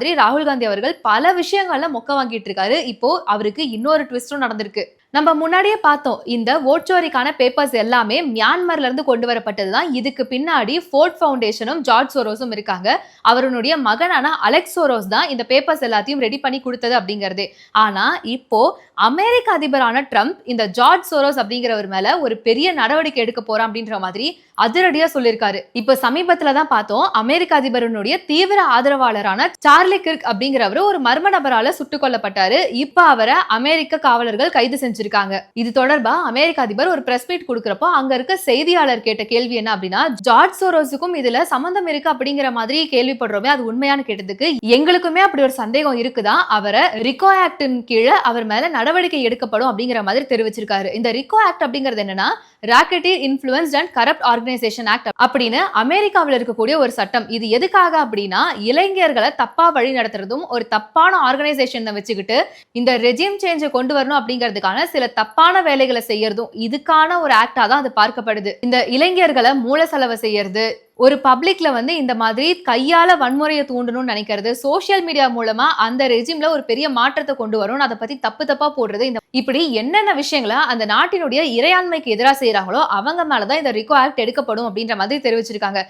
ராகுல் காந்தி அவர்கள் பல விஷயங்கள்ல மொக்க வாங்கிட்டு இருக்காரு. இப்போ அவருக்கு இன்னொரு ட்விஸ்டும் நடந்திருக்கு. நம்ம முன்னாடியே பார்த்தோம். இந்த ஓட்சோரிக்கான பேப்பர்ஸ் எல்லாமே மியான்மர்ல இருந்து கொண்டு வரப்பட்டது தான். இதுக்கு பின்னாடி ஃபோர்ட் ஃபவுண்டேஷனும் ஜார்ஜ் சோரோஸும் இருக்காங்க. அவருடைய மகனான அலெக்ஸ் சோரோஸ் தான் இந்த பேப்பர்ஸ் எல்லாத்தையும் ரெடி பண்ணி கொடுத்தது அப்படிங்கிறதே. ஆனா இப்போ அமெரிக்க அதிபரான ட்ரம்ப் இந்த ஜார்ஜ் சோரோஸ் அப்படிங்கிறவர் மேல ஒரு பெரிய நடவடிக்கை எடுக்க போறான் அப்படின்ற மாதிரி அதிரடியா சொல்லியிருக்காரு. இப்ப சமீபத்துல தான் பார்த்தோம். அமெரிக்க அதிபருடைய தீவிர ஆதரவாளரான சார்லி கிர்க் அப்படிங்கிறவர் ஒரு மர்ம நபரால சுட்டுக் கொல்லப்பட்டாரு. இப்ப அவரை அமெரிக்க காவலர்கள் கைது செஞ்சிருக்காங்க. இது தொடர்பா அமெரிக்க அதிபர் ஒரு பிரஸ் மீட் கொடுக்கிறப்போ அங்க இருக்க செய்தியாளர் கேட்ட கேள்வி என்ன அப்படின்னா, ஜார்ஜ் சோரோஸுக்கும் இதுல சம்பந்தம் இருக்கு அப்படிங்கிற மாதிரி கேள்விப்படுறோமே, அது உண்மையான கேட்டதுக்கு எங்களுக்குமே அப்படி ஒரு சந்தேகம் இருக்குதா, அவரை ரிகோ ஆக்டின் கீழே அவர் மேல நடவடிக்கை எடுக்கப்படும் அப்படிங்கிற மாதிரி தெரிவிச்சிருக்காரு. இந்த ரிகோ ஆக்ட் அப்படிங்கிறது என்னன்னா, racketeer influenced and corrupt organisation act அப்படின்னு அமெரிக்காவில் இருக்கக்கூடிய ஒரு சட்டம். இது எதுக்காக அப்படின்னா, இளைஞர்களை தப்பா வழி நடத்துறதும் ஒரு தப்பான ஆர்கனைசேஷனை வச்சுக்கிட்டு இந்த ரெஜிம் சேஞ்சை கொண்டு வரணும் அப்படிங்கிறதுக்கான சில தப்பான வேலைகளை செய்யறதும் இதுக்கான ஒரு ஆக்டா தான் அது பார்க்கப்படுது. இந்த இளைஞர்களை மூல செலவு செய்யறது, ஒரு பப்ளிக்ல வந்து இந்த மாதிரி கையால வன்முறையை தூண்டணும்னு நினைக்கிறது, சோசியல் மீடியா மூலமா அந்த ரெஜிம்ல ஒரு பெரிய மாற்றத்தை கொண்டு வரும், அதை பத்தி தப்பு தப்பா போடுறது, இப்படி என்னென்ன விஷயங்களை அந்த நாட்டினுடைய இறையாண்மைக்கு எதிராக செய்யறாங்களோ அவங்க மேலதான் இந்த ரிகோ ஆக்ட் எடுக்கப்படும் அப்படின்ற மாதிரி தெரிவிச்சிருக்காங்க.